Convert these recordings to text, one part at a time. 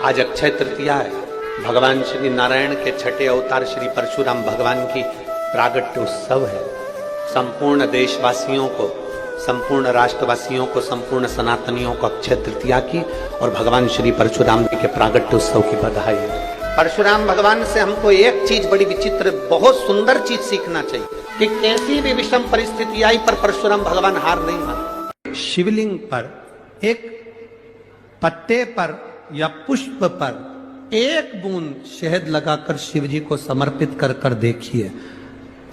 आज अक्षय तृतीया है। भगवान श्री नारायण के छठे अवतार श्री परशुराम भगवान की प्रागट्य उत्सव है। संपूर्ण देशवासियों को, संपूर्ण राष्ट्रवासियों को, संपूर्ण सनातनियों को अक्षय तृतीया की और भगवान श्री परशुराम जी के प्रागट्य उत्सव की बधाई है। परशुराम भगवान से हमको एक चीज बड़ी विचित्र, बहुत सुंदर चीज सीखना चाहिए कि कैसी भी विषम परिस्थिति आई पर परशुराम भगवान हार नहीं माने। शिवलिंग पर एक पत्ते पर या पुष्प पर एक बूंद शहद लगाकर शिव जी को समर्पित कर कर देखिए।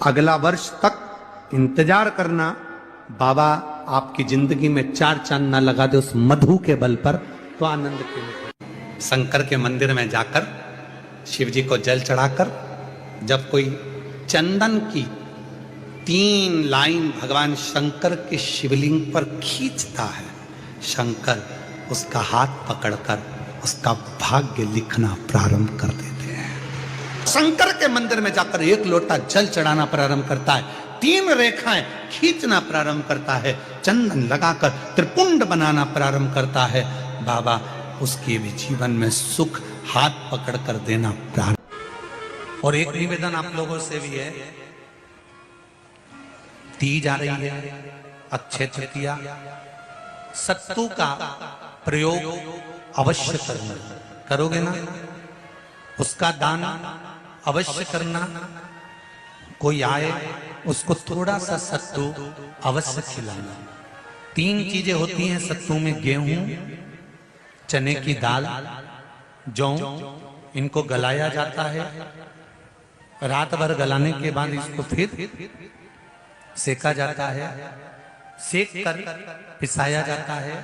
अगला वर्ष तक इंतजार करना, बाबा आपकी जिंदगी में 4 चांद ना लगा दे उस मधु के बल पर, तो आनंद के लिए शंकर के मंदिर में जाकर शिव जी को जल चढ़ाकर जब कोई चंदन की 3 लाइन भगवान शंकर के शिवलिंग पर खींचता है, शंकर उसका हाथ पकड़कर उसका भाग्य लिखना प्रारंभ कर देते हैं। शंकर के मंदिर में जाकर 1 लोटा जल चढ़ाना प्रारंभ करता है, 3 रेखाएं खींचना प्रारंभ करता है, चंदन लगाकर त्रिपुंड बनाना प्रारंभ करता है। बाबा उसके भी जीवन में सुख हाथ पकड़कर देना प्रारंभ। और एक निवेदन आप लोगों से भी है, तीज आ रही है, अक्षय तृतीया, सत्तू का प्रयोग अवश्य करना, करोगे ना? उसका दान अवश्य करना। कोई आए उसको थोड़ा सा सत्तू अवश्य खिलाना। 3 चीजें होती हैं सत्तू में, गेहूं, चने की दाल, जौ, इनको गलाया जाता है। रात भर गलाने के बाद इसको फिर सेका जाता है, सेक कर पिसाया जाता है,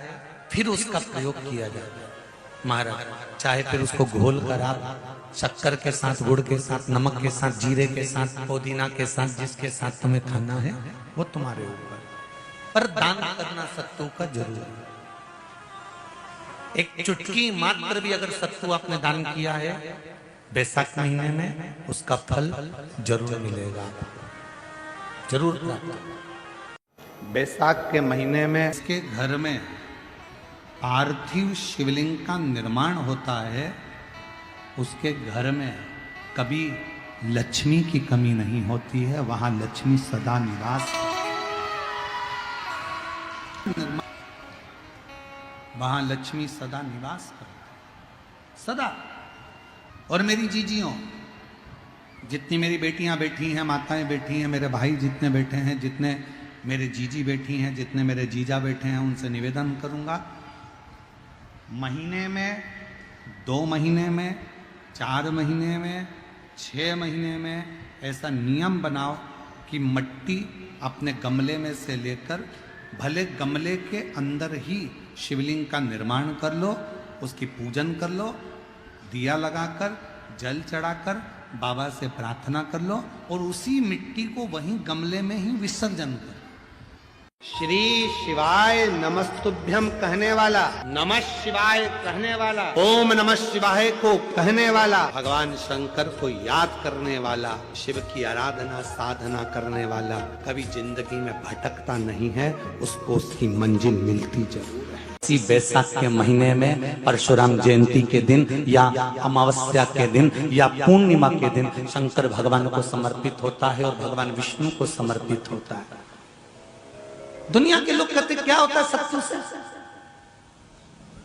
फिर उसका प्रयोग किया जाता है। महाराज चाहे फिर उसको घोल कर आप शक्कर के साथ, गुड़ के साथ, नमक के साथ, जीरे के साथ, पुदीना के साथ, जिसके साथ तुम्हें खाना है वो तुम्हारे ऊपर, पर दान करना सत्तू का जरूर है। एक चुटकी मात्र भी अगर सत्तू आपने दान किया है बैसाख महीने में, उसका फल जरूर मिलेगा, जरूर प्राप्त। बैसाख के महीने में इसके घर में पार्थिव शिवलिंग का निर्माण होता है, उसके घर में कभी लक्ष्मी की कमी नहीं होती है, वहां लक्ष्मी सदा निवास, वहां लक्ष्मी सदा निवास करती, सदा। और मेरी जीजियों, जितनी मेरी बेटियां बैठी हैं, माताएं बैठी हैं, मेरे भाई जितने बैठे हैं, जितने मेरे जीजी बैठी हैं, जितने मेरे जीजा बैठे हैं, उनसे निवेदन करूंगा, महीने में, 2 महीने में, 4 महीने में, 6 महीने में ऐसा नियम बनाओ कि मिट्टी अपने गमले में से लेकर, भले गमले के अंदर ही शिवलिंग का निर्माण कर लो, उसकी पूजन कर लो, दिया लगाकर, जल चढ़ाकर बाबा से प्रार्थना कर लो और उसी मिट्टी को वहीं गमले में ही विसर्जन कर। श्री शिवाय नमस्तुभ्यम कहने वाला, नमः शिवाय कहने वाला, ओम नमः शिवाय को कहने वाला, भगवान शंकर को याद करने वाला, शिव की आराधना साधना करने वाला कभी जिंदगी में भटकता नहीं है, उसको उसकी मंजिल मिलती जरूर है। इसी बैसाख के महीने में परशुराम जयंती के दिन या अमावस्या के दिन या पूर्णिमा के दिन शंकर भगवान को समर्पित होता है और भगवान विष्णु को समर्पित होता है। दुनिया के लोग कहते क्या होता है सत्तू से?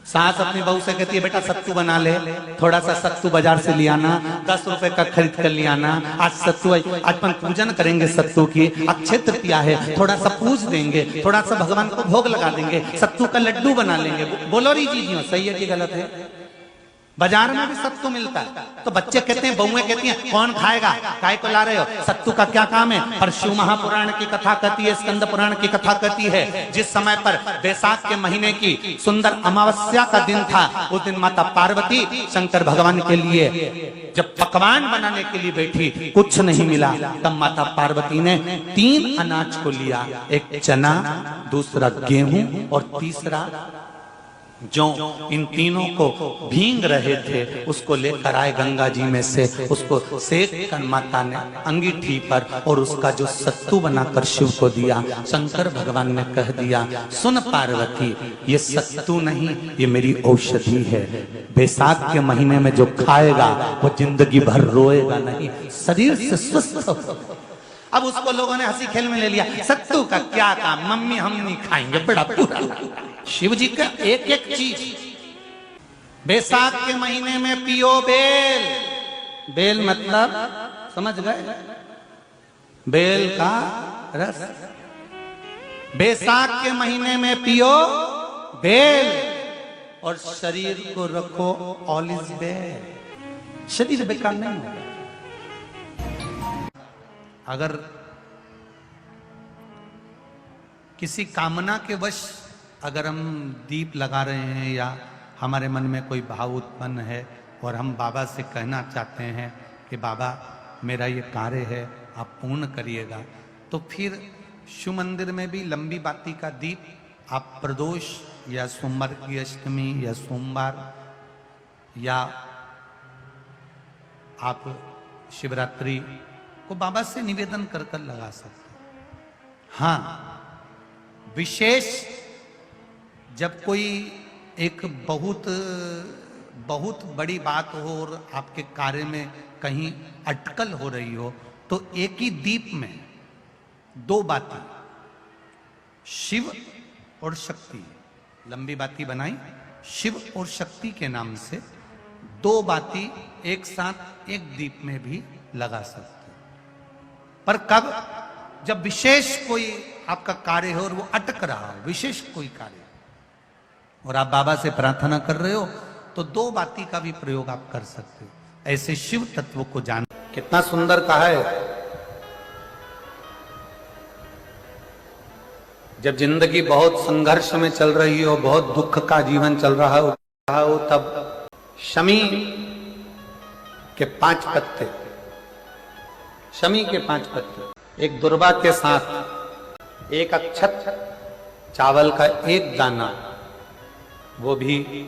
सास अपनी बहू से कहती है बेटा सत्तू बना ले, थोड़ा सा सत्तू बाजार से ले आना, 10 रुपए का खरीद कर ले आना, आज सत्तू, आज अपन पूजन करेंगे सत्तू की, अक्षय तृतीया है, थोड़ा सा पूज देंगे, थोड़ा सा भगवान को भोग लगा देंगे, सत्तू का लड्डू बना लेंगे। बोलो री जीजियों, सही है कि गलत है? बाजार में भी सत्तू मिलता है, तो बच्चे कहते हैं, बहुएं कहती हैं कौन खाएगा, काय को ला रहे हो, सत्तू का क्या काम है? पर शिव महापुराण की कथा कहती है, स्कंद पुराण की कथा कहती है, जिस समय पर बैसाख के महीने की सुंदर अमावस्या का दिन था, उस दिन माता पार्वती शंकर भगवान के लिए जब पकवान बनाने के लिए बैठी, कुछ नहीं मिला, तब माता पार्वती ने 3 अनाज को लिया, एक चना, दूसरा गेहूं और तीसरा जो इन तीनों को भींग रहे थे उसको लेकर आए गंगा जी में से, उसको सेक कर माता ने अंगीठी पर और उसका जो सत्तू बनाकर शिव को दिया। शंकर भगवान ने कह दिया, सुन पार्वती, ये सत्तू नहीं, ये मेरी औषधि है। बैसाख के महीने में जो खाएगा वो जिंदगी भर रोएगा नहीं, शरीर से स्वस्थ हो। अब उसको लोगों ने हंसी खेल में ले लिया, सत्तू का क्या काम, मम्मी हम नहीं खाएंगे, बड़ा पूरा। शिव जी का एक एक चीज, बैसाख के महीने में पियो बेल, बेल मतलब समझ गए, बेल का रस। बैसाख के महीने में पियो बेल और शरीर को रखो ऑलिव बेल, शरीर बेकार नहीं होगा। अगर किसी कामना के वश अगर हम दीप लगा रहे हैं या हमारे मन में कोई भाव उत्पन्न है और हम बाबा से कहना चाहते हैं कि बाबा मेरा ये कार्य है आप पूर्ण करिएगा, तो फिर शिव मंदिर में भी लंबी बाती का दीप आप प्रदोष या सोमवार की अष्टमी या सोमवार या आप शिवरात्रि को बाबा से निवेदन कर कर लगा सकते हैं। हाँ, विशेष जब कोई एक बहुत बहुत बड़ी बात हो और आपके कार्य में कहीं अटकल हो रही हो, तो एक ही दीप में दो बाती, शिव और शक्ति, लंबी बाती बनाई शिव और शक्ति के नाम से, दो बाती एक साथ एक दीप में भी लगा सकते। पर कब, जब विशेष कोई आपका कार्य हो और वो अटक रहा हो, विशेष कोई कार्य, और आप बाबा से प्रार्थना कर रहे हो, तो दो बाती का भी प्रयोग आप कर सकते हो। ऐसे शिव तत्व को जान, कितना सुंदर कहा है। जब जिंदगी बहुत संघर्ष में चल रही हो, बहुत दुख का जीवन चल रहा हो, तब शमी के 5 पत्ते, शमी के 5 पत्ते, एक दुर्वा के साथ एक अक्षत चावल का एक दाना, वो भी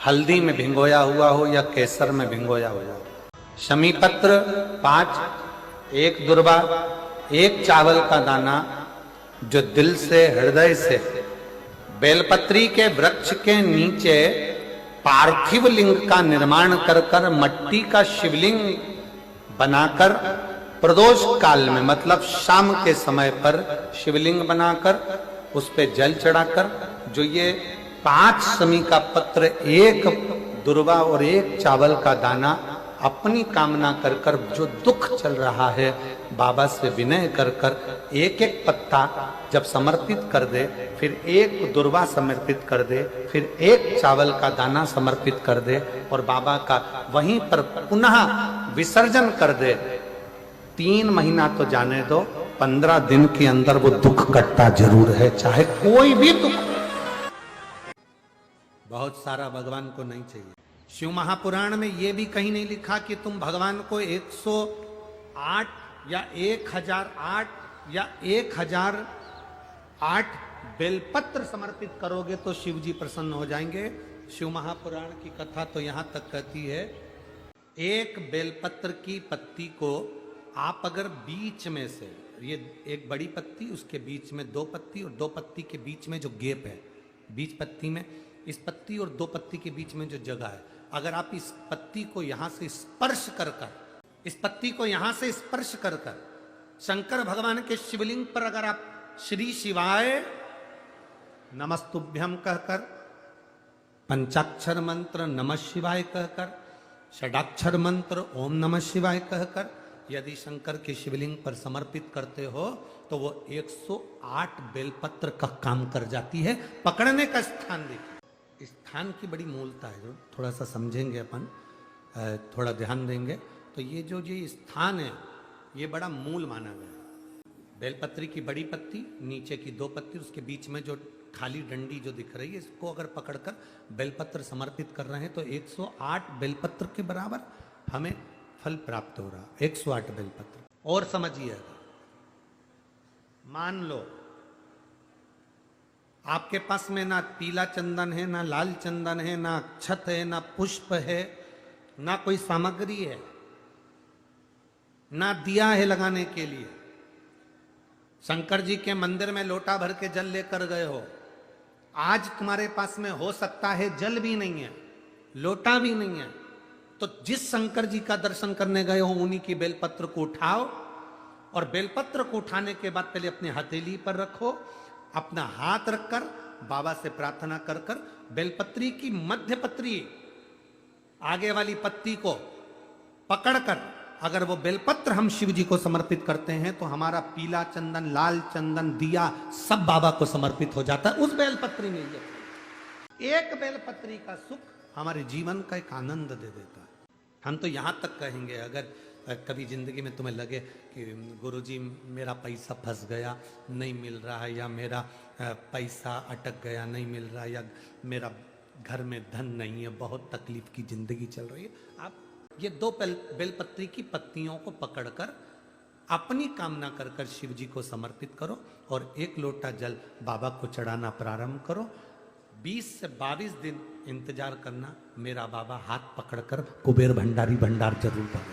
हल्दी में भिंगोया हुआ हो या केसर में भिंगोया हुआ हो, शमी पत्र 5, एक दुर्वा, एक चावल का दाना, जो दिल से हृदय से बेलपत्री के वृक्ष के नीचे पार्थिव लिंग का निर्माण कर कर मट्टी का शिवलिंग बनाकर प्रदोष काल में, मतलब शाम के समय पर शिवलिंग बनाकर उस पे जल चढ़ाकर, जो ये 5 शमी का पत्र, एक दुर्वा और एक चावल का दाना, अपनी कामना कर कर जो दुख चल रहा है बाबा से विनय कर कर एक एक पत्ता जब समर्पित कर दे, फिर एक दुर्वा समर्पित कर दे, फिर एक चावल का दाना समर्पित कर दे और बाबा का वहीं पर पुनः विसर्जन कर दे, 3 महीना तो जाने दो, 15 दिन के अंदर वो दुख कटता जरूर है, चाहे कोई भी दुख। बहुत सारा भगवान को नहीं चाहिए। शिव महापुराण में यह भी कहीं नहीं लिखा कि तुम भगवान को 108 या 1008 या 1008 बेलपत्र समर्पित करोगे तो शिव जी प्रसन्न हो जाएंगे। शिव महापुराण की कथा तो यहां तक कहती है, एक बेलपत्र की पत्ती को आप अगर बीच में से, ये एक बड़ी पत्ती, उसके बीच में 2 पत्ती और 2 पत्ती के बीच में जो गैप है, बीच पत्ती में, इस पत्ती और 2 पत्ती के बीच में जो जगह है, अगर आप इस पत्ती को यहां से स्पर्श कर कर, इस पत्ती को यहां से स्पर्श कर कर शंकर भगवान के शिवलिंग पर अगर आप श्री शिवाय नमस्तुभ्यम कहकर, पंचाक्षर मंत्र नमः शिवाय कहकर, षडाक्षर मंत्र ओम नमः शिवाय कहकर यदि शंकर के शिवलिंग पर समर्पित करते हो तो वो 108 बेलपत्र का काम कर जाती है। पकड़ने का स्थान देखिए, स्थान की बड़ी मूलता है, जो थोड़ा सा समझेंगे अपन, थोड़ा ध्यान देंगे तो ये जो ये स्थान है ये बड़ा मूल माना गया। बेलपत्री की बड़ी पत्ती, नीचे की 2 पत्ती, उसके बीच में जो खाली डंडी जो दिख रही है, इसको अगर पकड़कर बेलपत्र समर्पित कर रहे हैं तो 108 बेलपत्र के बराबर हमें फल प्राप्त हो रहा, 108 बेलपत्र। और समझिए, मान लो आपके पास में ना पीला चंदन है, ना लाल चंदन है, ना अक्षत है, ना पुष्प है, ना कोई सामग्री है, ना दिया है लगाने के लिए। शंकर जी के मंदिर में लोटा भर के जल लेकर गए हो, आज तुम्हारे पास में हो सकता है जल भी नहीं है, लोटा भी नहीं है, तो जिस शंकर जी का दर्शन करने गए हो उन्हीं की बेलपत्र को उठाओ, और बेलपत्र को उठाने के बाद पहले अपनी हथेली पर रखो, अपना हाथ रखकर बाबा से प्रार्थना कर कर बेलपत्री की मध्य पत्री, आगे वाली पत्ती को पकड़कर अगर वो बेलपत्र हम शिव जी को समर्पित करते हैं तो हमारा पीला चंदन, लाल चंदन, दिया सब बाबा को समर्पित हो जाता है उस बेलपत्री में। एक बेलपत्री का सुख हमारे जीवन का एक आनंद दे देता है। हम तो यहां तक कहेंगे, अगर कभी जिंदगी में तुम्हें लगे कि गुरुजी मेरा पैसा फंस गया, नहीं मिल रहा है, या मेरा पैसा अटक गया, नहीं मिल रहा है, या मेरा घर में धन नहीं है, बहुत तकलीफ की जिंदगी चल रही है, आप ये दो बेलपत्री की पत्तियों को पकड़कर अपनी कामना कर कर शिव जी को समर्पित करो और एक लोटा जल बाबा को चढ़ाना प्रारंभ करो। 20 से 22 दिन इंतजार करना, मेरा बाबा हाथ पकड़कर कुबेर भंडारी भंडार जरूर पकड़